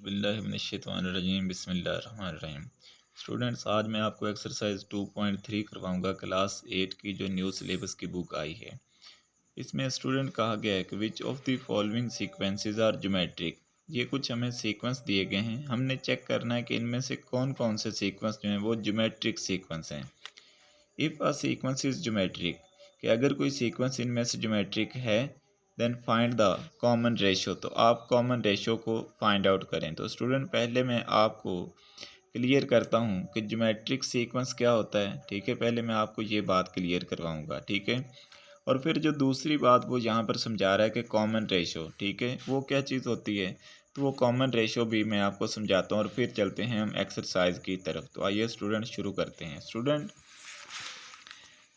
औज़ुबिल्लाहिमिनश्शैतानिर्रजीम बिस्मिल्लाहिर्रहमानिर्रहीम। स्टूडेंट्स, आज मैं आपको एक्सरसाइज 2.3 करवाऊंगा क्लास 8 की जो न्यू सिलेबस की बुक आई है। इसमें स्टूडेंट कहा गया है कि which of the following sequences are geometric. ये कुछ हमें सीक्वेंस दिए गए हैं, हमने चेक करना है कि इनमें से कौन कौन से सीक्वेंस जो हैं वो ज्योमेट्रिक सीक्वेंस हैं। If a sequence is geometric, कि अगर कोई सीक्वेंस इनमें से ज्योमेट्रिक है, then find the common ratio. तो आप कॉमन रेशो को फाइंड आउट करें। तो स्टूडेंट, पहले मैं आपको क्लियर करता हूँ कि ज्योमेट्रिक सीक्वेंस क्या होता है। ठीक है, पहले मैं आपको ये बात क्लियर करवाऊँगा। ठीक है, और फिर जो दूसरी बात वो यहाँ पर समझा रहा है कि कॉमन रेशो, ठीक है, वो क्या चीज़ होती है, तो वो कॉमन रेशो भी मैं आपको समझाता हूँ और फिर चलते हैं हम एक्सरसाइज की तरफ। तो आइए स्टूडेंट शुरू करते हैं। स्टूडेंट,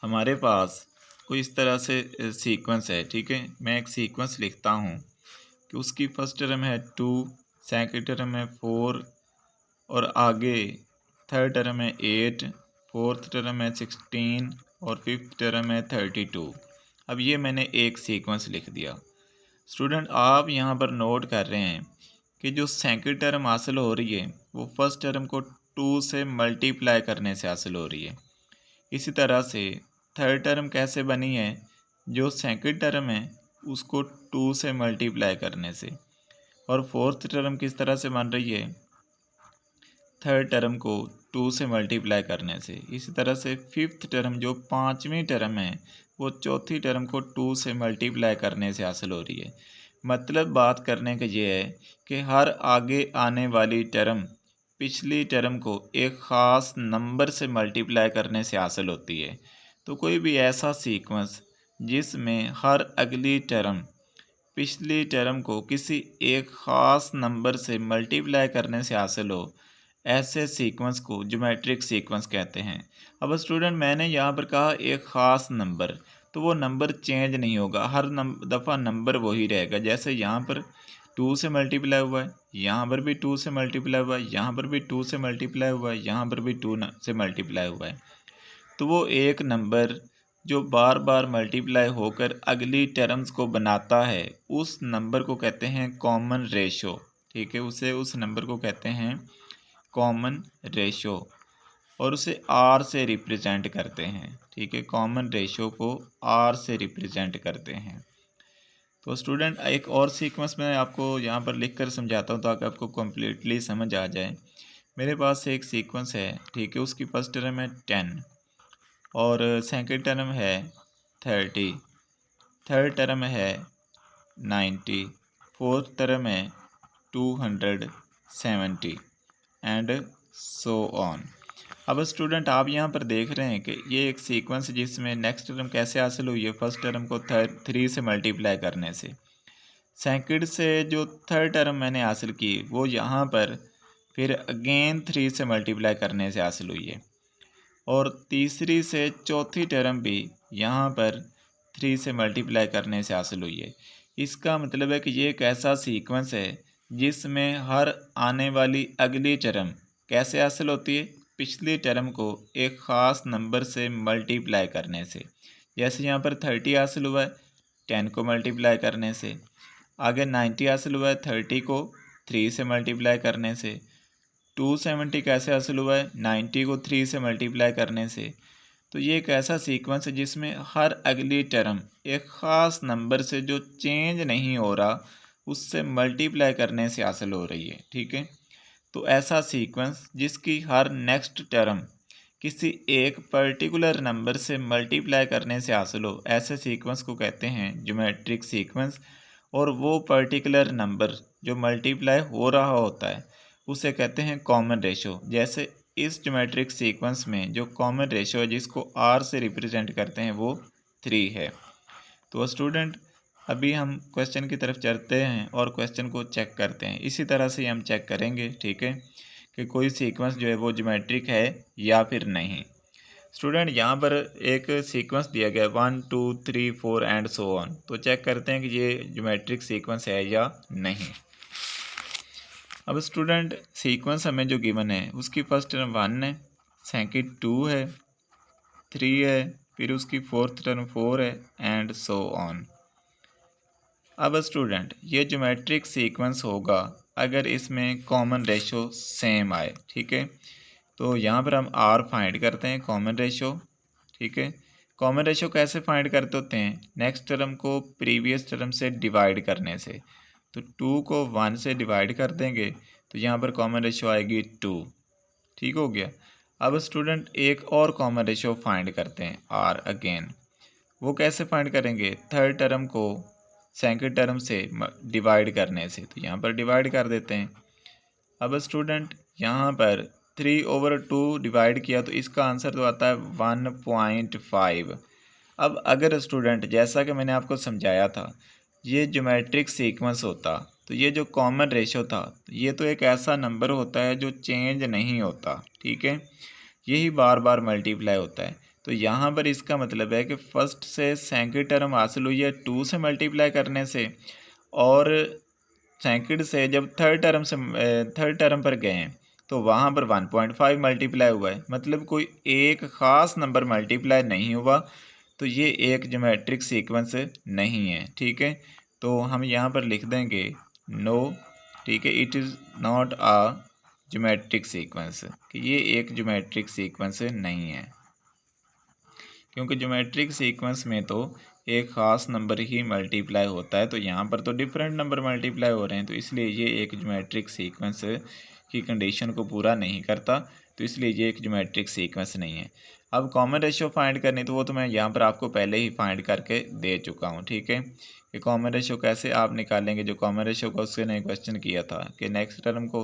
हमारे पास कोई इस तरह से सीक्वेंस है। ठीक है, मैं एक सीक्वेंस लिखता हूँ कि उसकी फर्स्ट टर्म है 2, सेकंड टर्म है 4 और आगे थर्ड टर्म है 8, फोर्थ टर्म है 16 और फिफ्थ टर्म है 32। अब ये मैंने एक सीक्वेंस लिख दिया। स्टूडेंट, आप यहाँ पर नोट कर रहे हैं कि जो सेकंड टर्म हासिल हो रही है वो फर्स्ट टर्म को 2 से मल्टीप्लाई करने से हासिल हो रही है। इसी तरह से थर्ड टर्म कैसे बनी है, जो सेकंड टर्म है उसको 2 से मल्टीप्लाई करने से। और फोर्थ टर्म किस तरह से बन रही है, थर्ड टर्म को 2 से मल्टीप्लाई करने से। इसी तरह से फिफ्थ टर्म जो पाँचवीं टर्म है वो चौथी टर्म को 2 से मल्टीप्लाई करने से हासिल हो रही है। मतलब बात करने का ये है कि हर आगे आने वाली टर्म पिछली टर्म को एक ख़ास नंबर से मल्टीप्लाई करने से हासिल होती है। तो कोई भी ऐसा सीक्वेंस जिसमें हर अगली टर्म पिछली टर्म को किसी एक ख़ास नंबर से मल्टीप्लाई करने से हासिल हो, ऐसे सीक्वेंस को ज्योमेट्रिक सीक्वेंस कहते हैं। अब स्टूडेंट, मैंने यहाँ पर कहा एक ख़ास नंबर, तो वो नंबर चेंज नहीं होगा, हर दफ़ा नंबर वही रहेगा। जैसे यहाँ पर 2 से मल्टीप्लाई हुआ है, यहाँ पर भी 2 से मल्टीप्लाई हुआ है, यहाँ पर भी 2 से मल्टीप्लाई हुआ है, यहाँ पर भी 2 से मल्टीप्लाई हुआ है। तो वो एक नंबर जो बार बार मल्टीप्लाई होकर अगली टर्म्स को बनाता है, उस नंबर को कहते हैं कॉमन रेशो। ठीक है, उस नंबर को कहते हैं कॉमन रेशो और उसे आर से रिप्रेजेंट करते हैं। ठीक है, कॉमन रेशो को आर से रिप्रेजेंट करते हैं। तो स्टूडेंट, एक और सीक्वेंस मैं आपको यहाँ पर लिख कर समझाता हूँ ताकि आपको कम्प्लीटली समझ आ जाए। मेरे पास एक सीक्वेंस है, ठीक है, उसकी फर्स्ट टर्म है 10 और सेकंड टर्म है 30, थर्ड टर्म है 90, फोर्थ टर्म है 270 एंड सो ऑन। अब स्टूडेंट, आप यहाँ पर देख रहे हैं कि ये एक सीक्वेंस जिसमें नेक्स्ट टर्म कैसे हासिल हुई है, फर्स्ट टर्म को 3 से मल्टीप्लाई करने से। सेकंड से जो थर्ड टर्म मैंने हासिल की वो यहाँ पर फिर अगेन 3 से मल्टीप्लाई करने से हासिल हुई है। और तीसरी से चौथी टर्म भी यहाँ पर 3 से मल्टीप्लाई करने से हासिल हुई है। इसका मतलब है कि ये एक ऐसा सीक्वेंस है जिसमें हर आने वाली अगली टर्म कैसे हासिल होती है, पिछली टर्म को एक ख़ास नंबर से मल्टीप्लाई करने से। जैसे यहाँ पर 30 हासिल हुआ है 10 को मल्टीप्लाई करने से, आगे 90 हासिल हुआ है 30 को 3 से मल्टीप्लाई करने से, 270 कैसे हासिल हुआ है 90 को 3 से मल्टीप्लाई करने से। तो ये एक ऐसा सीक्वेंस है जिसमें हर अगली टर्म एक ख़ास नंबर से जो चेंज नहीं हो रहा उससे मल्टीप्लाई करने से हासिल हो रही है। ठीक है, तो ऐसा सीक्वेंस जिसकी हर नेक्स्ट टर्म किसी एक पर्टिकुलर नंबर से मल्टीप्लाई करने से हासिल हो, ऐसे सीक्वेंस को कहते हैं ज्योमेट्रिक सीक्वेंस। और वो पर्टिकुलर नंबर जो मल्टीप्लाई हो रहा होता है उसे कहते हैं कॉमन रेशो। जैसे इस ज्योमेट्रिक सीक्वेंस में जो कॉमन रेशो है जिसको आर से रिप्रेजेंट करते हैं वो 3 है। तो स्टूडेंट, अभी हम क्वेश्चन की तरफ चलते हैं और क्वेश्चन को चेक करते हैं। इसी तरह से हम चेक करेंगे, ठीक है, कि कोई सीक्वेंस जो है वो ज्योमेट्रिक है या फिर नहीं। स्टूडेंट, यहाँ पर एक सीक्वेंस दिया गया है 1 2 3 4 एंड सो ऑन। तो चेक करते हैं कि ये ज्योमेट्रिक सीक्वेंस है या नहीं। अब स्टूडेंट, सीक्वेंस हमें जो गिवन है उसकी फर्स्ट टर्म 1 है, सेकंड 2 है, 3 है, फिर उसकी फोर्थ टर्म 4 है एंड सो ऑन। अब स्टूडेंट, ये ज्योमेट्रिक सीक्वेंस होगा अगर इसमें कॉमन रेशो सेम आए, ठीक है। तो यहाँ पर हम आर फाइंड करते हैं कॉमन रेशो, ठीक है। कॉमन रेशो कैसे फाइंड करते होते हैं, नेक्स्ट टर्म को प्रीवियस टर्म से डिवाइड करने से। तो 2 को 1 से डिवाइड कर देंगे तो यहाँ पर कॉमन रेशो आएगी 2, ठीक हो गया। अब स्टूडेंट एक और कॉमन रेशो फाइंड करते हैं आर अगेन। वो कैसे फाइंड करेंगे, थर्ड टर्म को सेकंड टर्म से डिवाइड करने से। तो यहाँ पर डिवाइड कर देते हैं। अब स्टूडेंट यहाँ पर 3/2 डिवाइड किया तो इसका आंसर तो आता है 1.5। अब अगर स्टूडेंट जैसा कि मैंने आपको समझाया था ये ज्योमेट्रिक सीक्वेंस होता तो ये जो कॉमन रेशो था ये तो एक ऐसा नंबर होता है जो चेंज नहीं होता, ठीक है। यही बार बार मल्टीप्लाई होता है। तो यहाँ पर इसका मतलब है कि फर्स्ट से सेकंड टर्म हासिल हुई है 2 से मल्टीप्लाई करने से, और सेकंड से जब थर्ड टर्म पर गए हैं तो वहाँ पर 1.5 मल्टीप्लाई हुआ है, मतलब कोई एक ख़ास नंबर मल्टीप्लाई नहीं हुआ। तो ये एक ज्योमेट्रिक सीक्वेंस नहीं है, ठीक है। तो हम यहाँ पर लिख देंगे नो, ठीक है, it is not a geometric sequence, कि ये एक ज्योमेट्रिक सीक्वेंस नहीं है, क्योंकि ज्योमेट्रिक सीक्वेंस में तो एक ख़ास नंबर ही मल्टीप्लाई होता है। तो यहाँ पर तो डिफरेंट नंबर मल्टीप्लाई हो रहे हैं, तो इसलिए ये एक ज्योमेट्रिक सीक्वेंस की कंडीशन को पूरा नहीं करता, तो इसलिए ये एक ज्योमेट्रिक सीक्वेंस नहीं है। अब कॉमन रेशियो फाइंड करनी तो वो तो मैं यहाँ पर आपको पहले ही फाइंड करके दे चुका हूँ, ठीक है। कि कॉमन रेशियो कैसे आप निकालेंगे, जो कॉमन रेशियो का उसने क्वेश्चन किया था कि नेक्स्ट टर्म को,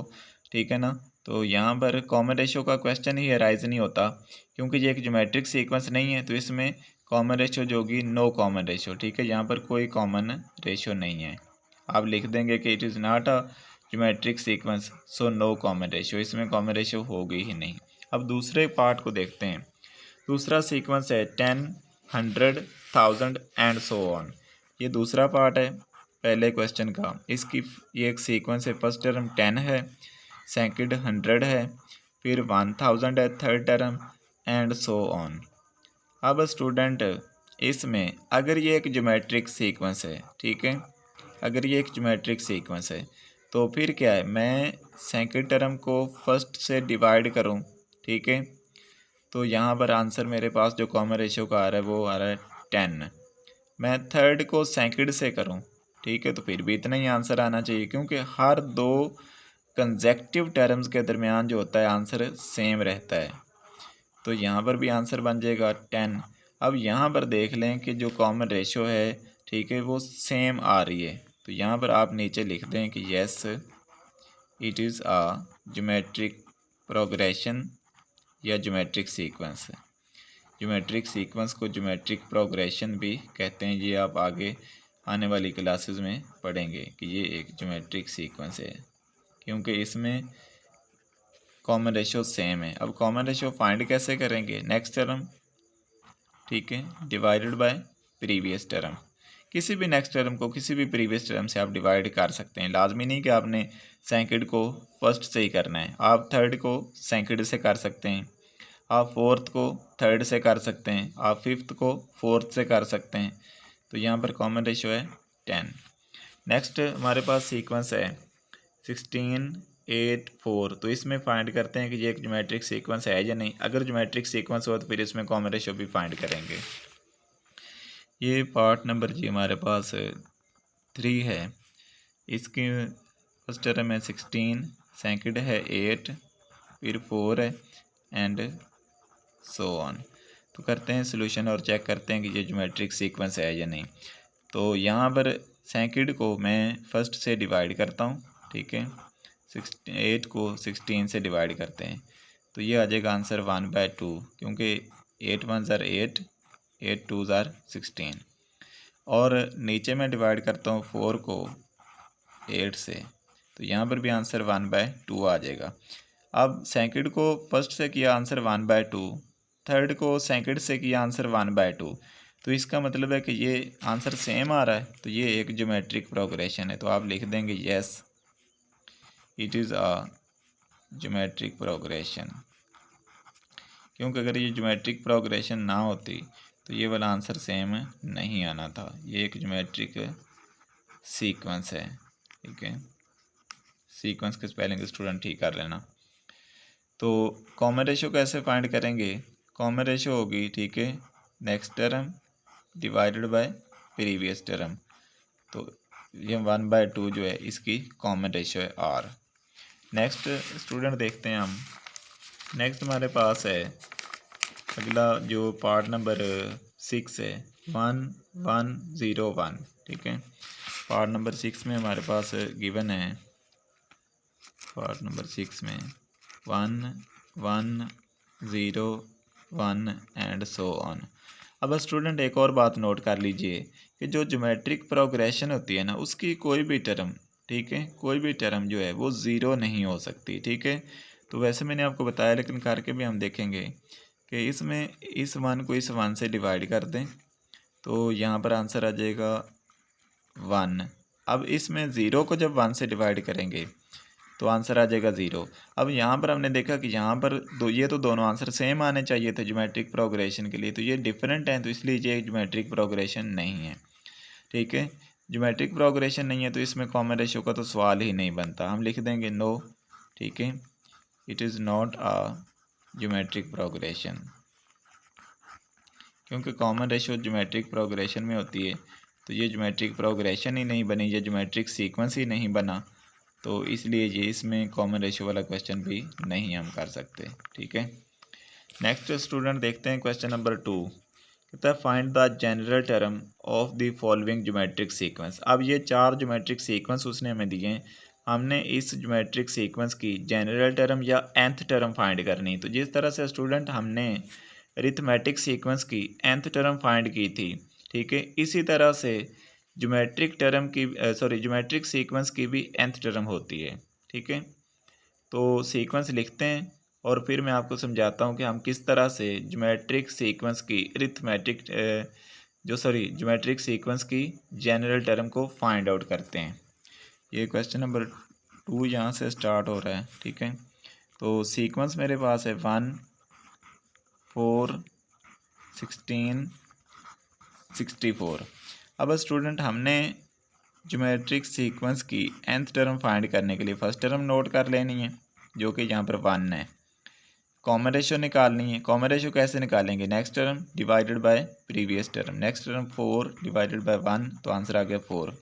ठीक है ना। तो यहाँ पर कॉमन रेशियो का क्वेश्चन ही अराइज नहीं होता, क्योंकि ये एक ज्योमेट्रिक सीक्वेंस नहीं है। तो इसमें कॉमन रेशियो जो होगी नो कॉमन रेशियो, ठीक है, यहाँ पर कोई कॉमन रेशियो नहीं है। आप लिख देंगे कि it is not a geometric sequence so no common ratio, इसमें कॉमन रेशियो होगी ही नहीं। अब दूसरे पार्ट को देखते हैं। दूसरा सीक्वेंस है 10, 100, 1000 एंड सो ऑन। ये दूसरा पार्ट है पहले क्वेश्चन का। इसकी ये एक सीक्वेंस है, फर्स्ट टर्म 10 है, सेकंड 100 है, फिर 1000 है third term, and so on. अब स्टूडेंट इसमें अगर ये एक ज्योमेट्रिक सीक्वेंस है, ठीक है, अगर ये एक ज्योमेट्रिक सीक्वेंस है तो फिर क्या है, मैं सेकंड टर्म को फर्स्ट से डिवाइड करूं, ठीक है। तो यहाँ पर आंसर मेरे पास जो कॉमन रेशियो का आ रहा है वो आ रहा है 10। मैं थर्ड को सेकंड से करूँ, ठीक है, तो फिर भी इतना ही आंसर आना चाहिए, क्योंकि हर दो कंसेक्टिव टर्म्स के दरमियान जो होता है आंसर सेम रहता है। तो यहाँ पर भी आंसर बन जाएगा 10। अब यहाँ पर देख लें कि जो कॉमन रेशियो है, ठीक है, वो सेम आ रही है। तो यहाँ पर आप नीचे लिख दें कि yes it is a geometric progression या ज्योमेट्रिक सीक्वेंस। ज्योमेट्रिक सीक्वेंस को ज्योमेट्रिक प्रोग्रेशन भी कहते हैं। ये आप आगे आने वाली क्लासेस में पढ़ेंगे कि ये एक ज्योमेट्रिक सीक्वेंस है, क्योंकि इसमें कॉमन रेशियो सेम है। अब कॉमन रेशियो फाइंड कैसे करेंगे, नेक्स्ट टर्म, ठीक है, डिवाइडेड बाय प्रीवियस टर्म। किसी भी नेक्स्ट टर्म को किसी भी प्रीवियस टर्म से आप डिवाइड कर सकते हैं। लाजमी नहीं कि आपने सेकंड को फर्स्ट से ही करना है, आप थर्ड को सेकंड से कर सकते हैं, आप फोर्थ को थर्ड से कर सकते हैं, आप फिफ्थ को फोर्थ से कर सकते हैं। तो यहाँ पर कॉमन रेशियो है 10। नेक्स्ट हमारे पास सीक्वेंस है 16, 8, 4। तो इसमें फाइंड करते हैं कि ये एक ज्योमेट्रिक सीक्वेंस है या नहीं। अगर ज्योमेट्रिक सीक्वेंस हो तो फिर इसमें कॉमन रेशियो भी फाइंड करेंगे। ये पार्ट नंबर जी हमारे पास 3 है। इसकी फर्स्ट टर्म है 16, सेकंड है 8, फिर 4 है, एंड सो ऑन। तो करते हैं सोल्यूशन और चेक करते हैं कि ये ज्योमेट्रिक सीक्वेंस है या नहीं। तो यहाँ पर सेकंड को मैं फर्स्ट से डिवाइड करता हूँ, ठीक है, 8 को 16 से डिवाइड करते हैं तो ये आ जाएगा आंसर 1/2, क्योंकि 8 1 ज़ार 8, 8 2 ज़ार 16। और नीचे मैं डिवाइड करता हूँ 4 को 8 से, तो यहाँ पर भी आंसर 1/2 आ जाएगा। अब सेकंड को फर्स्ट से किया आंसर 1/2, थर्ड को सेकंड से किया आंसर 1/2। तो इसका मतलब है कि ये आंसर सेम आ रहा है, तो ये एक ज्योमेट्रिक प्रोग्रेशन है। तो आप लिख देंगे yes it is a geometric progression, क्योंकि अगर ये ज्योमेट्रिक प्रोग्रेशन ना होती तो ये वाला आंसर सेम नहीं आना था। ये एक ज्योमेट्रिक सीक्वेंस है, ठीक है। सीक्वेंस की स्पेलिंग स्टूडेंट ठीक कर लेना। तो कॉमन रेशो कैसे फाइंड करेंगे? कॉमन रेशो होगी, ठीक है, next term divided by previous term. तो ये 1/2 जो है इसकी कॉमन रेशो है आर। नेक्स्ट स्टूडेंट देखते हैं हम, नेक्स्ट हमारे पास है अगला जो पार्ट नंबर 6 है 1101, ठीक है। पार्ट नंबर 6 में हमारे पास गिवन है, पार्ट नंबर 6 में 1101 एंड सो ऑन। अब स्टूडेंट एक और बात नोट कर लीजिए कि जो ज्योमेट्रिक प्रोग्रेशन होती है ना, उसकी कोई भी टर्म, ठीक है, कोई भी टर्म जो है वो ज़ीरो नहीं हो सकती, ठीक है। तो वैसे मैंने आपको बताया, लेकिन करके भी हम देखेंगे कि इसमें इस 1 को इस 1 से डिवाइड कर दें तो यहाँ पर आंसर आ जाएगा 1। अब इसमें ज़ीरो को जब 1 से डिवाइड करेंगे तो आंसर आ जाएगा 0। अब यहाँ पर हमने देखा कि यहाँ पर ये तो दोनों आंसर सेम आने चाहिए थे ज्योमेट्रिक प्रोग्रेशन के लिए, तो ये डिफरेंट हैं, तो इसलिए ये ज्योमेट्रिक प्रोग्रेशन नहीं है, ठीक है। ज्योमेट्रिक प्रोग्रेशन नहीं है तो इसमें कॉमन रेशो का तो सवाल ही नहीं बनता, हम लिख देंगे नो, ठीक है, it is not a geometric progression. क्योंकि कॉमन रेशो ज्योमेट्रिक प्रोग्रेशन में होती है तो ये ज्योमेट्रिक प्रोग्रेशन ही नहीं बनी, ये ज्योमेट्रिक सीक्वेंस ही नहीं बना, तो इसलिए ये इसमें कॉमन रेशो वाला क्वेश्चन भी नहीं हम कर सकते, ठीक है। नेक्स्ट स्टूडेंट देखते हैं क्वेश्चन नंबर 2, कहता है find the general term of the following geometric sequence. अब ये 4 ज्योमेट्रिक सीक्वेंस उसने हमें दिए हैं, हमने इस ज्योमेट्रिक सीक्वेंस की जनरल टर्म या nth टर्म फाइंड करनी। तो जिस तरह से स्टूडेंट हमने अरिथमेटिक सीक्वेंस की nth टर्म फाइंड की थी, ठीक है, इसी तरह से ज्योमेट्रिक टर्म की ज्योमेट्रिक सीक्वेंस की भी nth टर्म होती है, ठीक है। तो सीक्वेंस लिखते हैं और फिर मैं आपको समझाता हूँ कि हम किस तरह से ज्योमेट्रिक सीक्वेंस की अरिथमेटिक ज्योमेट्रिक सीक्वेंस की जनरल टर्म को फाइंड आउट करते हैं। ये क्वेश्चन नंबर 2 यहाँ से स्टार्ट हो रहा है, ठीक है। तो सीक्वेंस मेरे पास है 1 4 16 64। अब स्टूडेंट हमने ज्योमेट्रिक सीक्वेंस की nth टर्म फाइंड करने के लिए फर्स्ट टर्म नोट कर लेनी है जो कि यहाँ पर 1 है, कॉमन रेशो निकालनी है। कॉमन रेशो कैसे निकालेंगे? Next term divided by previous term, next term 4 divided by 1, तो आंसर आ गया 4।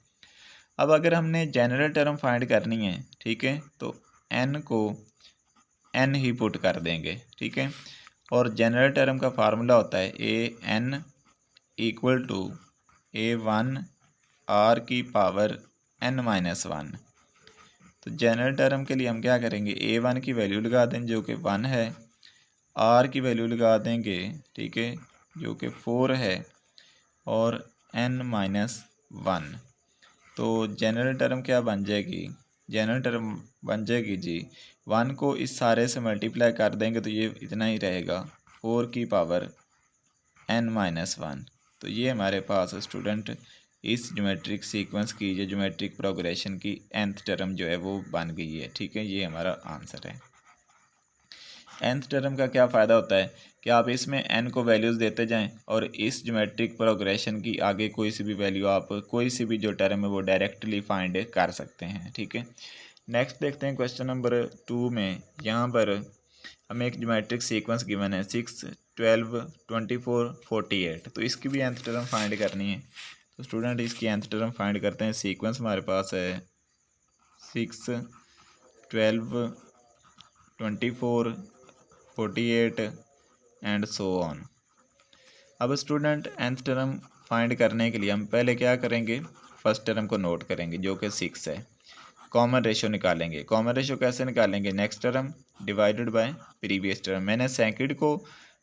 अब अगर हमने जनरल टर्म फाइंड करनी है, ठीक है, तो n को n ही पुट कर देंगे, ठीक है। और जनरल टर्म का फार्मूला होता है an equal to a1 r की पावर n-1। तो जनरल टर्म के लिए हम क्या करेंगे, a1 की वैल्यू लगा दें जो कि 1 है, r की वैल्यू लगा देंगे, ठीक है, जो कि 4 है, और n-1। तो जनरल टर्म क्या बन जाएगी? जनरल टर्म बन जाएगी जी 1 को इस सारे से मल्टीप्लाई कर देंगे तो ये इतना ही रहेगा 4 की पावर n-1। तो ये हमारे पास स्टूडेंट इस ज्योमेट्रिक सीक्वेंस की, जो ज्योमेट्रिक प्रोग्रेशन की nth टर्म जो है वो बन गई है, ठीक है, ये हमारा आंसर है। nth टर्म का क्या फ़ायदा होता है कि आप इसमें n को वैल्यूज़ देते जाएं और इस ज्योमेट्रिक प्रोग्रेशन की आगे कोई सी भी वैल्यू, आप कोई सी भी जो टर्म है वो डायरेक्टली फाइंड कर सकते हैं, ठीक है। नेक्स्ट देखते हैं क्वेश्चन नंबर 2 में, यहाँ पर हमें एक ज्योमेट्रिक सीक्वेंस गिवन है 6 12 24 48। तो इसकी भी nth टर्म फाइंड करनी है। तो स्टूडेंट इसकी nth टर्म फाइंड करते हैं। सीक्वेंस हमारे पास है 6 12 24 48 एंड सो ऑन। अब स्टूडेंट nth टर्म फाइंड करने के लिए हम पहले क्या करेंगे, फर्स्ट टर्म को नोट करेंगे जो कि 6 है, कॉमन रेशो निकालेंगे। कॉमन रेशो कैसे निकालेंगे? Next term divided by previous term. मैंने सेकंड को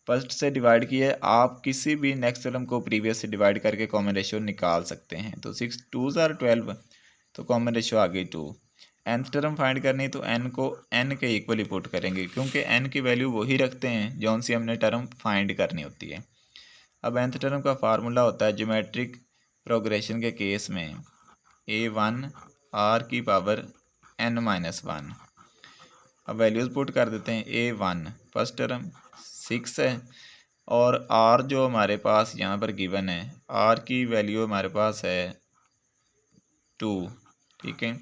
फर्स्ट से डिवाइड किया है, आप किसी भी नेक्स्ट टर्म को प्रीवियस से डिवाइड करके कॉमन रेशो निकाल सकते हैं। तो 6 2s are 12, तो कॉमन रेशो आ गई 2। nth टर्म फाइंड करनी तो n को n के इक्वली पुट करेंगे, क्योंकि n की वैल्यू वही रखते हैं जौन सी हमने टर्म फाइंड करनी होती है। अब nth टर्म का फार्मूला होता है ज्योमेट्रिक प्रोग्रेशन के केस में a1 r की पावर n-1। अब वैल्यूज़ पुट कर देते हैं। a1 फर्स्ट टर्म 6 है, और r जो हमारे पास यहाँ पर गिवन है, r की वैल्यू हमारे पास है 2, ठीक है,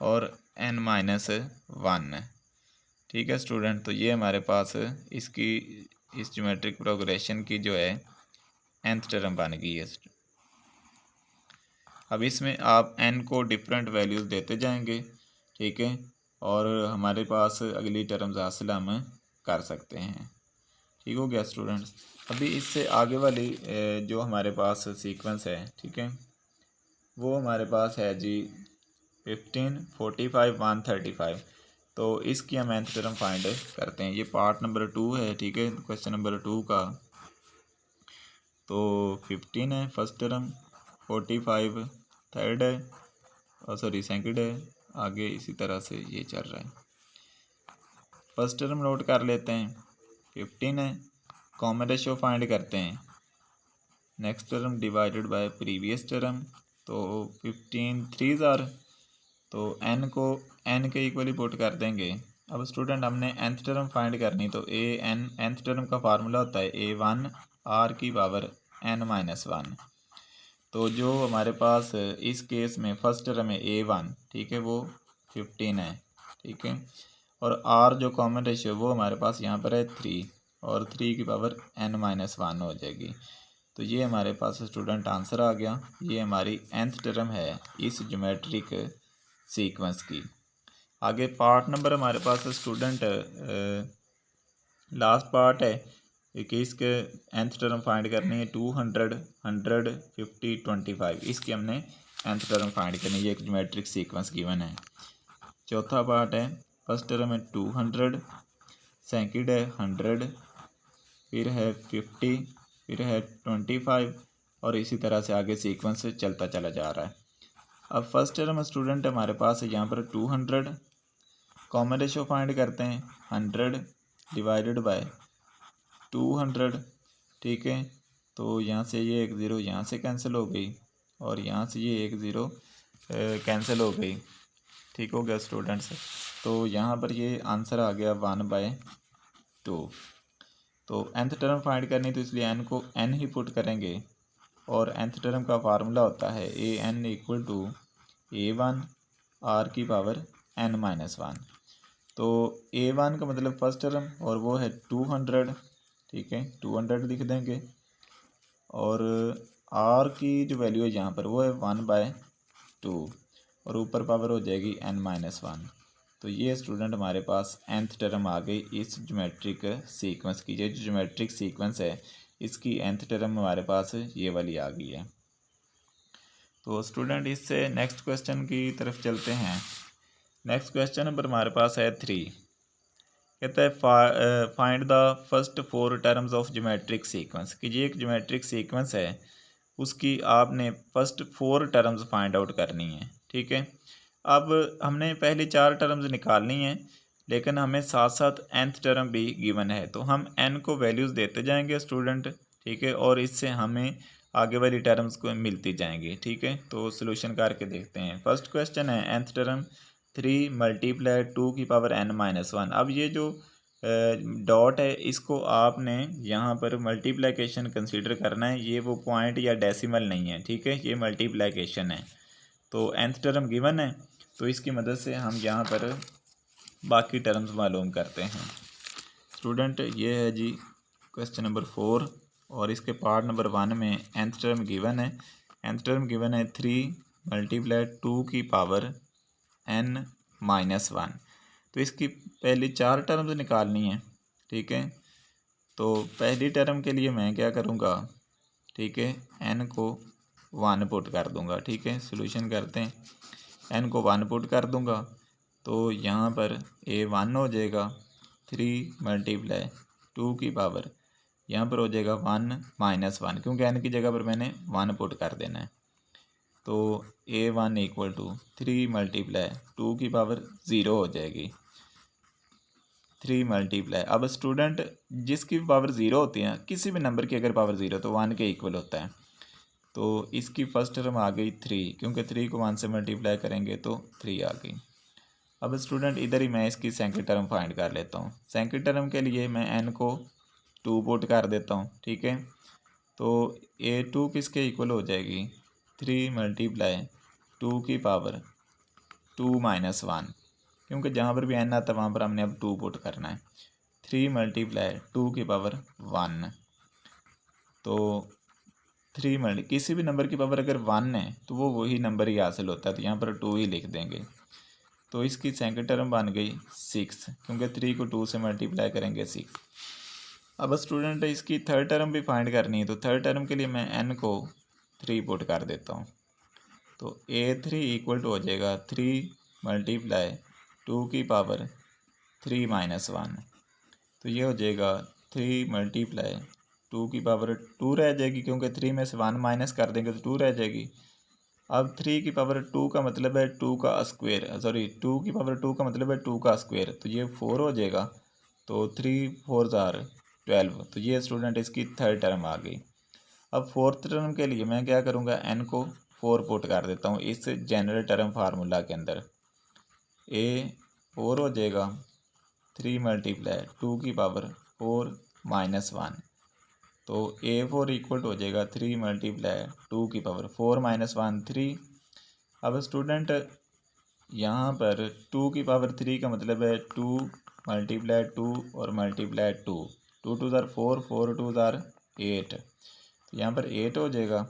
और n माइनस वन। ठीक है स्टूडेंट, तो ये हमारे पास इसकी इस ज्योमेट्रिक प्रोग्रेशन की जो है nth टर्म बन गई है। अब इसमें आप n को डिफरेंट वैल्यूज़ देते जाएंगे, ठीक है, और हमारे पास अगली टर्म्स हासिल हम कर सकते हैं। ठीक हो गया स्टूडेंट्स। अभी इससे आगे वाली जो हमारे पास सीक्वेंस है, ठीक है, वो हमारे पास है जी 15, 45, 135। तो इसकी हम nth टर्म फाइंड करते हैं। ये पार्ट नंबर 2 है, ठीक है, क्वेश्चन नंबर 2 का। तो 15 है फर्स्ट टर्म, 45 थर्ड है, और सॉरी सेकंड है, आगे इसी तरह से ये चल रहा है। फर्स्ट टर्म नोट कर लेते हैं, 15 है, कॉमन रेशियो फाइंड करते हैं, next term divided by previous term. तो 15 3 ज़ार, तो n को n के इक्वली पुट कर देंगे। अब स्टूडेंट हमने nth टर्म फाइंड करनी, तो nth टर्म का फार्मूला होता है a1 r की पावर n माइनस वन। तो जो हमारे पास इस केस में फर्स्ट टर्म है a1, ठीक है, वो 15 है, ठीक है, और r जो कॉमन रेशियो वो हमारे पास यहाँ पर है 3, और 3 की पावर n माइनस वन हो जाएगी। तो ये हमारे पास स्टूडेंट आंसर आ गया। ये हमारी nth टर्म है इस ज्योमेट्रिक सीक्वेंस की। आगे पार्ट नंबर हमारे पास स्टूडेंट लास्ट पार्ट है कि इसके nth टर्म फाइंड करनी है 200, 100, 50, 25। इसकी हमने nth टर्म फाइंड करनी है। ये एक ज्योमेट्रिक सीक्वेंस गिवन है। चौथा पार्ट है, फर्स्ट टर्म है 200, सेकंड है 100, फिर है 50, फिर है 25, और इसी तरह से आगे सीक्वेंस चलता चला जा रहा है। अब फर्स्ट टर्म स्टूडेंट हमारे पास है यहाँ पर 200, कॉमन रेशियो फाइंड करते हैं 100 डिवाइडेड बाय 200, ठीक है, तो यहाँ से ये एक ज़ीरो यहाँ से कैंसिल हो गई, और यहाँ से ये एक ज़ीरो कैंसिल हो गई। ठीक हो गया स्टूडेंट्स। तो यहाँ पर ये आंसर आ गया 1/2। तो nth टर्म फाइंड करनी, तो इसलिए n को n ही पुट करेंगे, और nth टर्म का फार्मूला होता है an equal to a1 r की पावर n माइनस वन। तो a1 का मतलब फर्स्ट टर्म, और वो है 200, ठीक है, 200 लिख देंगे, और r की जो वैल्यू है यहाँ पर वो है 1/2, और ऊपर पावर हो जाएगी n माइनस वन। तो ये स्टूडेंट हमारे पास nth टर्म आ गई इस ज्योमेट्रिक सीक्वेंस की। ये जो ज्योमेट्रिक सीक्वेंस है इसकी nth टर्म हमारे पास ये वाली आ गई है। तो स्टूडेंट इससे नेक्स्ट क्वेश्चन की तरफ चलते हैं। नेक्स्ट क्वेश्चन नंबर हमारे पास है 3। कहता है find the first 4 terms of geometric sequence. कि ये एक ज्योमेट्रिक सीक्वेंस है, उसकी आपने फर्स्ट 4 टर्म्स फाइंड आउट करनी है, ठीक है। अब हमने पहली 4 टर्म्स निकालनी है, लेकिन हमें साथ साथ nth टर्म भी गिवन है, तो हम n को वैल्यूज़ देते जाएंगे स्टूडेंट, ठीक है, और इससे हमें आगे वाली टर्म्स को मिलती जाएंगी, ठीक है। तो सोल्यूशन करके देखते हैं। फर्स्ट क्वेश्चन है nth टर्म 3 मल्टीप्लाई 2 की पावर n माइनस वन। अब ये जो डॉट है इसको आपने यहाँ पर मल्टीप्लिकेशन कंसीडर करना है, ये वो पॉइंट या डेसिमल नहीं है, ठीक है, ये मल्टीप्लिकेशन है। तो nth टर्म गिवन है, तो इसकी मदद से हम यहाँ पर बाकी टर्म्स मालूम करते हैं। स्टूडेंट ये है जी क्वेश्चन नंबर 4, और इसके पार्ट नंबर 1 में nth टर्म गिवन है। nth टर्म गिवन है 3 मल्टीप्लाई 2 की पावर n माइनस वन। तो इसकी पहली 4 टर्म्स निकालनी है, ठीक है। तो पहली टर्म के लिए मैं क्या करूँगा, ठीक है, n को 1 पुट कर दूँगा, ठीक है। सोल्यूशन करते हैं, n को 1 पुट कर दूँगा, तो यहाँ पर a1 हो जाएगा 3 मल्टीप्लाई 2 की पावर, यहाँ पर हो जाएगा 1 माइनस वन, क्योंकि n की जगह पर मैंने 1 पुट कर देना है। तो a1 इक्वल टू 3 मल्टीप्लाई 2 की पावर 0 हो जाएगी, 3 मल्टीप्लाई। अब स्टूडेंट जिसकी पावर 0 होती है, किसी भी नंबर की अगर पावर 0 तो 1 के इक्वल होता है। तो इसकी फर्स्ट टर्म आ गई 3, क्योंकि 3 को 1 से मल्टीप्लाई करेंगे तो 3 आ गई। अब स्टूडेंट इधर ही मैं इसकी सेकंड टर्म फाइंड कर लेता हूँ। सेकंड टर्म के लिए मैं n को 2 पुट कर देता हूँ, ठीक है। तो a2 किसके इक्वल हो जाएगी, 3 मल्टीप्लाई 2 की पावर 2 माइनस वन। क्योंकि जहाँ पर भी n आता है वहाँ पर हमने अब 2 पुट करना है। 3 मल्टीप्लाई 2 की पावर 1, तो 3 मल्टी किसी भी नंबर की पावर अगर 1 है तो वो वही नंबर ही हासिल होता है, तो यहाँ पर 2 ही लिख देंगे। तो इसकी सेकंड टर्म बन गई 6, क्योंकि 3 को 2 से मल्टीप्लाई करेंगे 6। अब स्टूडेंट इसकी थर्ड टर्म भी फाइंड करनी है, तो थर्ड टर्म के लिए मैं n को 3 पुट कर देता हूँ। तो a3 इक्वल टू हो जाएगा 3 मल्टीप्लाई 2 की पावर 3 माइनस 1, तो ये हो जाएगा 3 मल्टीप्लाई 2 की पावर 2 रह जाएगी, क्योंकि 3 में से 1 माइनस कर देंगे तो 2 रह जाएगी। अब 3 की पावर 2 का मतलब है 2 का स्क्वायर, सॉरी 2 की पावर 2 का मतलब है 2 का स्क्वायर, तो ये 4 हो जाएगा। तो 3 4 12, तो ये स्टूडेंट इसकी थर्ड टर्म आ गई। अब फोर्थ टर्म के लिए मैं क्या करूँगा, n को 4 पुट कर देता हूँ इस जनरल टर्म फार्मूला के अंदर। a 4 हो जाएगा 3 मल्टीप्लाई 2 की पावर 4 माइनस 1, तो a4 इक्वल हो जाएगा 3 मल्टीप्लाई 2 की पावर 4 माइनस 1 3। अब स्टूडेंट यहाँ पर 2 की पावर 3 का मतलब है 2 मल्टीप्लाई 2 और मल्टीप्लाई 2, 2 2 4 4 2 8, तो यहाँ पर 8 हो जाएगा।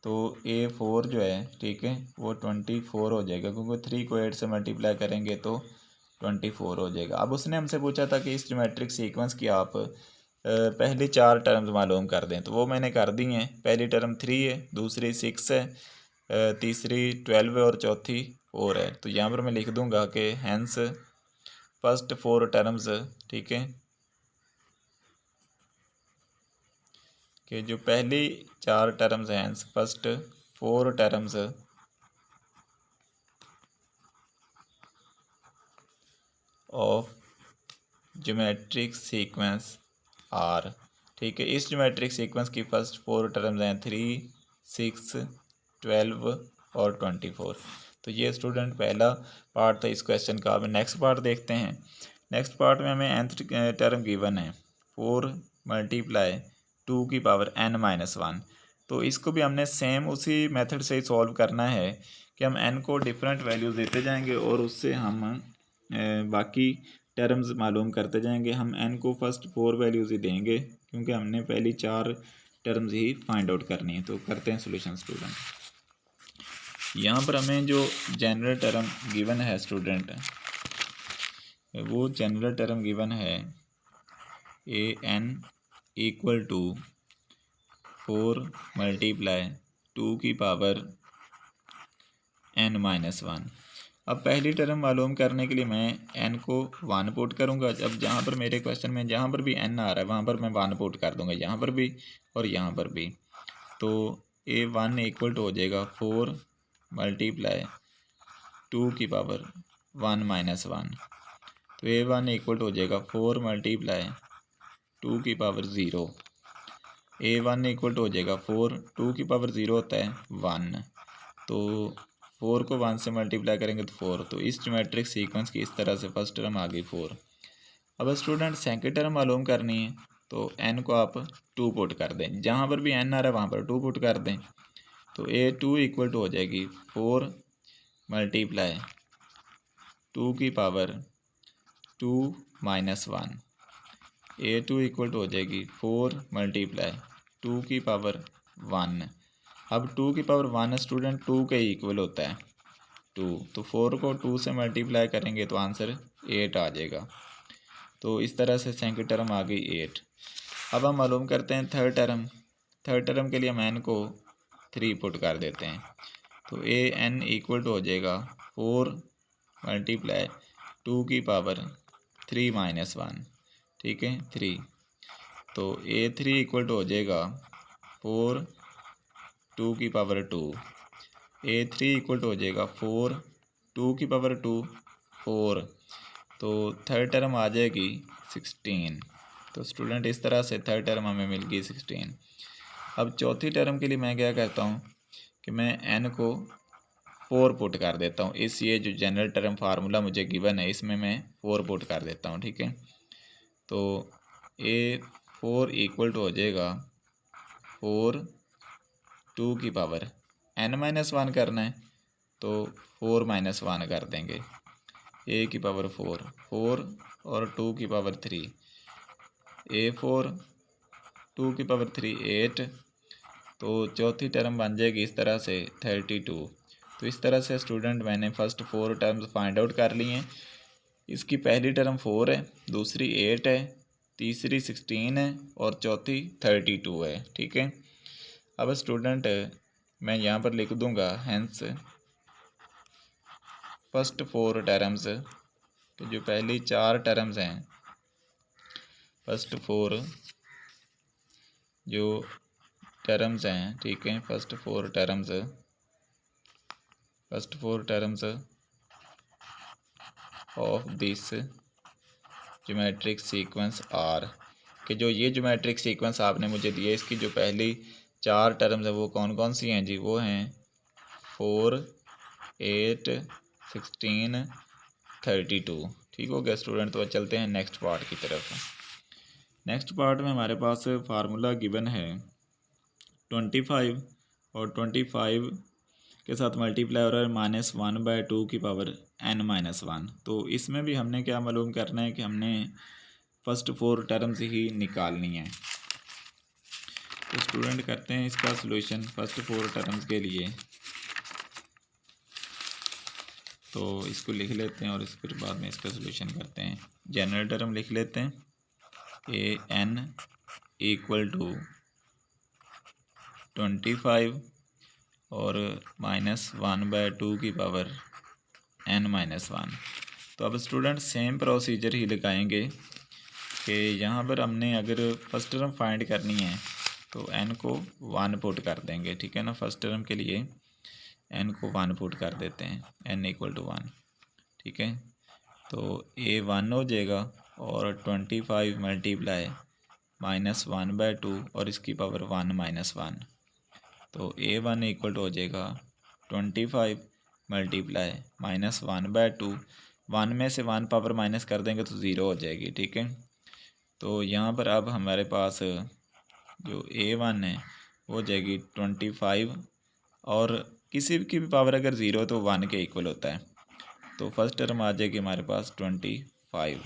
तो a4 जो है, ठीक है, वो 24 हो जाएगा, क्योंकि 3 को 8 से मल्टीप्लाई करेंगे तो 24 हो जाएगा। अब उसने हमसे पूछा था कि इस ज्योमेट्रिक सीक्वेंस की आप पहली 4 टर्म्स मालूम कर दें, तो वो मैंने कर दी हैं। पहली टर्म 3 है, दूसरी 6 है, तीसरी 12 है और चौथी 4 है। तो यहाँ पर मैं लिख दूंगा कि हैंस फर्स्ट 4 टर्म्स, ठीक है, कि जो पहली 4 टर्म्स हैं, hence first 4 terms of geometric sequence are, ठीक है, इस ज्योमेट्रिक सीक्वेंस की फर्स्ट 4 टर्म्स हैं 3 6 12 और 24। तो ये स्टूडेंट पहला पार्ट था इस क्वेश्चन का। अब नेक्स्ट पार्ट देखते हैं। नेक्स्ट पार्ट में हमें nth टर्म गिवन है 4 मल्टीप्लाई 2 की पावर n माइनस 1, तो इसको भी हमने सेम उसी मेथड से ही सॉल्व करना है कि हम n को डिफरेंट वैल्यूज़ देते जाएंगे और उससे हम बाकी टर्म्स मालूम करते जाएंगे। हम n को फर्स्ट 4 वैल्यूज़ ही देंगे, क्योंकि हमने पहली 4 टर्म्स ही फाइंड आउट करनी है। तो करते हैं सोल्यूशन स्टूडेंट। यहाँ पर हमें जो जनरल टर्म गिवन है स्टूडेंट, वो जनरल टर्म गिवन है an इक्वल टू 4 मल्टीप्लाई 2 की पावर n माइनस 1। अब पहली टर्म मालूम करने के लिए मैं n को 1 पुट करूँगा। अब जहाँ पर मेरे क्वेश्चन में जहाँ पर भी n आ रहा है वहाँ पर मैं 1 पुट कर दूँगा, यहाँ पर भी और यहाँ पर भी। तो a1 इक्वल टू हो जाएगा 4 मल्टीप्लाई 2 की पावर 1 माइनस 1, तो a1 इक्वल टू हो जाएगा 4 मल्टीप्लाई 2 की पावर 0। a1 इक्वल टू हो जाएगा 4, 2 की पावर 0 होता है 1, तो 4 को 1 से मल्टीप्लाई करेंगे तो 4। तो इस ज्योमेट्रिक सीक्वेंस की इस तरह से फर्स्ट टर्म आ गई 4। अब स्टूडेंट सेकंड टर्म मालूम करनी है, तो n को आप 2 पुट कर दें, जहाँ पर भी n आ रहा है वहाँ पर 2 पुट कर दें। तो a2 इक्वल टू हो जाएगी 4 मल्टीप्लाई 2 की power 2 minus 1, a2 equal to हो जाएगी 4 मल्टीप्लाई 2 की पावर 1। अब 2 की पावर 1 स्टूडेंट 2 के इक्वल होता है 2, तो 4 को 2 से मल्टीप्लाई करेंगे तो आंसर 8 आ जाएगा। तो इस तरह से सेकंड टर्म आ गई 8। अब हम मालूम करते हैं थर्ड टर्म। थर्ड टर्म के लिए हम n को 3 पुट कर देते हैं, तो an इक्वल टू हो जाएगा 4 मल्टीप्लाई 2 की पावर 3 माइनस 1, ठीक है, 3। तो a3 इक्वल टू हो जाएगा 4 2 की पावर 2, a3 इक्वल टू हो जाएगा 4 2 की पावर 2 4, तो थर्ड टर्म आ जाएगी 16। तो स्टूडेंट इस तरह से थर्ड टर्म हमें मिल गई 16। अब चौथी टर्म के लिए मैं क्या करता हूँ कि मैं n को 4 पुट कर देता हूँ। इस ये जो जनरल टर्म फार्मूला मुझे गिवन है इसमें मैं 4 पुट कर देता हूँ, ठीक है। तो a4 इक्वल टू हो जाएगा 4 2 की पावर n माइनस 1 करना है तो 4 माइनस 1 कर देंगे, ए की पावर 4, 4 और 2 की पावर 3, A4, 2 की पावर 3 8। तो चौथी टर्म बन जाएगी इस तरह से 32। तो इस तरह से स्टूडेंट मैंने फर्स्ट 4 टर्म्स फाइंड आउट कर ली हैं। इसकी पहली टर्म 4 है, दूसरी 8 है, तीसरी 16 है और चौथी 32 है। ठीक है, अब स्टूडेंट मैं यहाँ पर लिख दूँगा हेंस फर्स्ट 4 टर्म्स, तो जो पहली 4 टर्म्स हैं, फर्स्ट 4 जो टर्म्स हैं, ठीक है, first 4 terms of this geometric sequence are, कि जो ये ज्योमेट्रिक सीक्वेंस आपने मुझे दिए, इसकी जो पहली 4 टर्म्स है वो कौन कौन सी हैं जी? वो हैं 4, 8, 16, 32। ठीक हो गया स्टूडेंट। तो चलते हैं नेक्स्ट पार्ट की तरफ। नेक्स्ट पार्ट में हमारे पास फार्मूला गिवन है 25 और 25 के साथ मल्टीप्लाई हो रहा है -1/2 की पावर n-1। तो इसमें भी हमने क्या मालूम करना है कि हमने फर्स्ट 4 टर्म्स ही निकालनी है। तो स्टूडेंट करते हैं इसका सॉल्यूशन फर्स्ट 4 टर्म्स के लिए। तो इसको लिख लेते हैं और फिर बाद में इसका सॉल्यूशन करते हैं। जनरल टर्म लिख लेते हैं, an = 25 और -1/2 की पावर n-1। तो अब स्टूडेंट सेम प्रोसीजर ही लगाएंगे कि यहाँ पर हमने अगर फर्स्ट टर्म फाइंड करनी है तो n को 1 पुट कर देंगे। ठीक है ना, फर्स्ट टर्म के लिए n को 1 पुट कर देते हैं, n = 1। ठीक है, तो a 1 हो जाएगा और 25 मल्टीप्लाई -1/2 और इसकी पावर 1-1। तो a1 = हो जाएगा 25 मल्टीप्लाई -1/2, 1 में से 1 पावर माइनस कर देंगे तो 0 हो जाएगी। ठीक है, तो यहाँ पर अब हमारे पास जो a1 है वो हो जाएगी 25 और किसी की भी पावर अगर 0 तो 1 के इक्वल होता है। तो फर्स्ट टर्म आ जाएगी हमारे पास 25।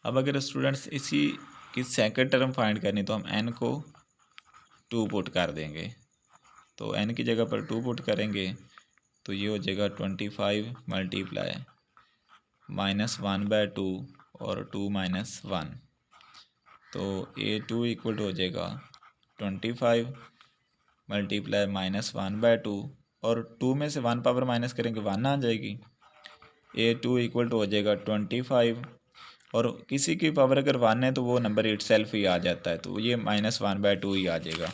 अब अगर स्टूडेंट्स इसी की सेकंड टर्म फाइंड करनी तो हम n को 2 पुट कर देंगे। तो n की जगह पर 2 पुट करेंगे तो ये हो जाएगा 25 मल्टीप्लाई -1/2 और 2-1। तो a2 = हो जाएगा 25 मल्टीप्लाई -1/2 और 2 में से 1 पावर माइनस करेंगे 1 आ जाएगी। a2 = हो जाएगा 25 और किसी की पावर अगर 1 है तो वो नंबर इटसेल्फ ही आ जाता है, तो ये -1/2 ही आ जाएगा।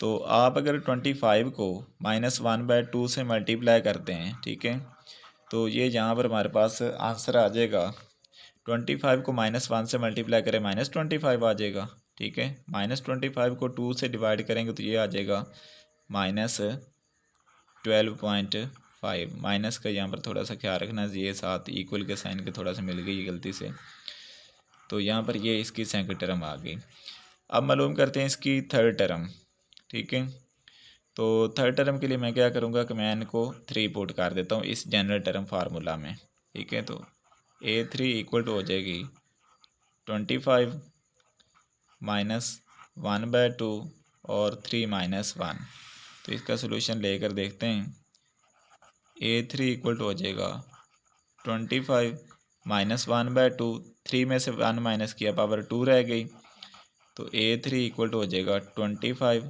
तो आप अगर 25 को -1/2 से मल्टीप्लाई करते हैं, ठीक है, तो ये यहाँ पर हमारे पास आंसर आ जाएगा 25 को -1 से मल्टीप्लाई करें -25 आ जाएगा। ठीक है, -25 को 2 से डिवाइड करेंगे तो ये आ जाएगा -12.5। माइनस का यहाँ पर थोड़ा सा ख्याल रखना, ये साथ इक्वल के साइन के थोड़ा सा मिल गई गलती से, तो यहाँ पर ये इसकी सेकंड टर्म आ गई। अब मालूम करते हैं इसकी थर्ड टर्म। ठीक है, तो थर्ड टर्म के लिए मैं क्या करूँगा कि मैं n को 3 पुट कर देता हूँ इस जनरल टर्म फार्मूला में। ठीक है, तो a3 = हो जाएगी 25 -1/2 और 3-1। तो इसका सलूशन लेकर देखते हैं। a3 = हो जाएगा 25 -1/2, 3 में से 1 माइनस किया पावर 2 रह गई। तो a3 = हो जाएगा 25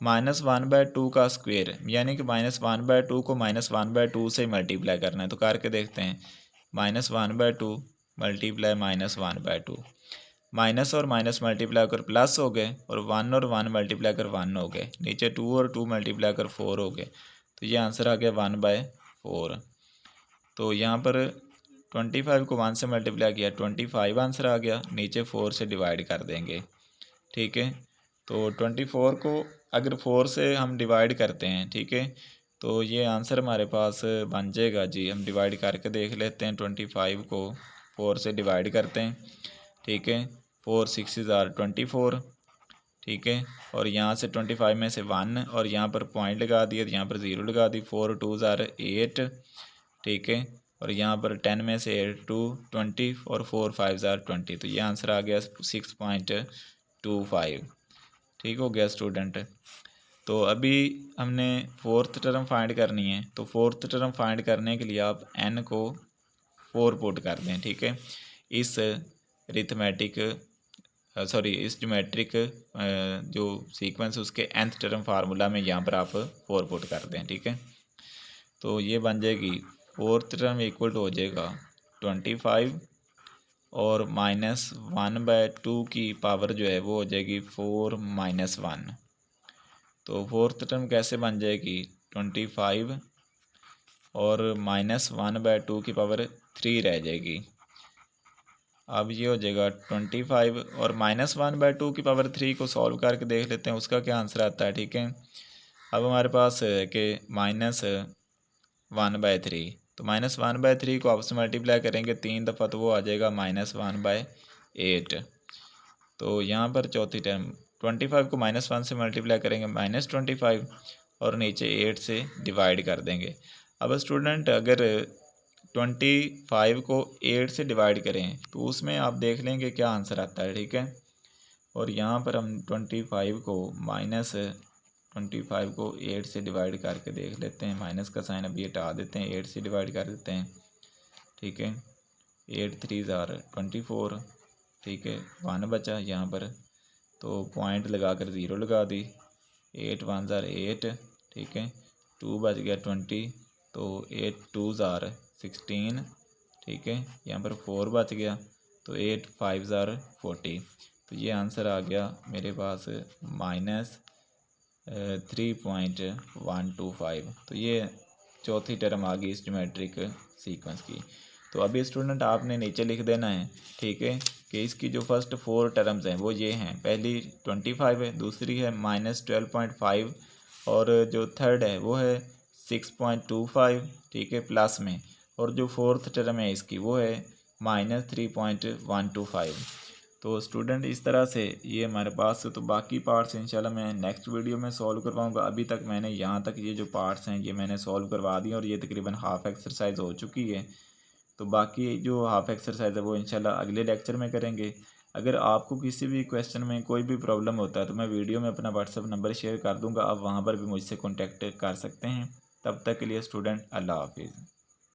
-1/2 का स्क्वायर, यानी कि -1/2 को -1/2 से मल्टीप्लाई करना है। तो करके देखते हैं, -1/2 मल्टीप्लाई -1/2, माइनस और माइनस मल्टीप्लाई कर प्लस हो गए और 1 और 1 मल्टीप्लाई कर 1 हो गए, नीचे 2 और 2 मल्टीप्लाई कर 4 हो गए। तो ये आंसर आ गया 1/4। तो यहाँ पर 25 को 1 से मल्टीप्लाई किया 25 आंसर आ गया, नीचे 4 से डिवाइड कर देंगे। ठीक है, तो 24 को अगर 4 से हम डिवाइड करते हैं, ठीक है, तो ये आंसर हमारे पास बन जाएगा जी। हम डिवाइड करके देख लेते हैं, 25 को 4 से डिवाइड करते हैं। ठीक है, 4 6 = 24। ठीक है। और यहाँ से 25 में से 1 और यहाँ पर पॉइंट लगा दिया, तो यहाँ पर 0 लगा दी। 4 2 ज़ार 8, ठीक है। और यहाँ पर 10 में से 2 20 और 4 5 ज़ार 20, तो ये आंसर आ गया 6.25। ठीक हो गया स्टूडेंट। तो अभी हमने फोर्थ टर्म फाइंड करनी है, तो फोर्थ टर्म फाइंड करने के लिए आप n को 4 पुट कर दें, ठीक है। इस रिथमेटिक इस ज्योमेट्रिक जो सीक्वेंस उसके nth टर्म फार्मूला में यहाँ पर आप 4 पुट कर दें, ठीक है। तो ये बन जाएगी फोर्थ टर्म इक्वल टू हो जाएगा 25 और -1/2 की पावर जो है वो हो जाएगी 4 - 1। तो फोर्थ टर्म कैसे बन जाएगी 25 और -1/2 की पावर 3 रह जाएगी। अब ये हो जाएगा 25 और -1/2 की पावर 3 को सॉल्व करके देख लेते हैं उसका क्या आंसर आता है, ठीक है। अब हमारे पास है कि -1/3, तो -1/3 को आपस में मल्टीप्लाई करेंगे 3 दफ़ा, तो वो आ जाएगा -1/8। तो यहाँ पर चौथी टर्म 25 को -1 से मल्टीप्लाई करेंगे -25 और नीचे 8 से डिवाइड कर देंगे। अब स्टूडेंट अगर 25 को 8 से डिवाइड करें तो उसमें आप देख लेंगे क्या आंसर आता है, ठीक है। और यहाँ पर हम 25 को 8 से डिवाइड करके देख लेते हैं। माइनस का साइन अभी हटा देते हैं, 8 से डिवाइड कर देते हैं, ठीक है। 8 3 ज़ार 24, ठीक है। 1 बचा यहाँ पर, तो पॉइंट लगा कर 0 लगा दी। 8 1 ज़ार 8, ठीक है। 2 बच गया 20, तो 8 2 ज़ार 16, ठीक है। यहाँ पर 4 बच गया, तो 8 5 ज़ार 40। तो ये आंसर आ गया मेरे पास -3.125। तो ये चौथी टर्म आ गई इस ज्योमेट्रिक सीक्वेंस की। तो अभी स्टूडेंट आपने नीचे लिख देना है, ठीक है, कि इसकी जो फर्स्ट 4 टर्म्स हैं वो ये हैं। पहली 25 है, दूसरी है -12.5 और जो थर्ड है वो है 6.25, ठीक है, प्लस में। और जो फोर्थ टर्म है इसकी वो है -3.125। तो स्टूडेंट इस तरह से ये हमारे पास। तो बाकी पार्ट्स इंशाल्लाह मैं नेक्स्ट वीडियो में सॉल्व करवाऊंगा। अभी तक मैंने यहाँ तक ये जो पार्ट्स हैं ये मैंने सॉल्व करवा दिए और ये तकरीबन हाफ़ एक्सरसाइज हो चुकी है। तो बाकी जो हाफ़ एक्सरसाइज है वो इंशाल्लाह अगले लेक्चर में करेंगे। अगर आपको किसी भी क्वेश्चन में कोई भी प्रॉब्लम होता है तो मैं वीडियो में अपना व्हाट्सअप नंबर शेयर कर दूँगा, आप वहाँ पर भी मुझसे कॉन्टेक्ट कर सकते हैं। तब तक के लिए स्टूडेंट अल्लाह हाफिज़।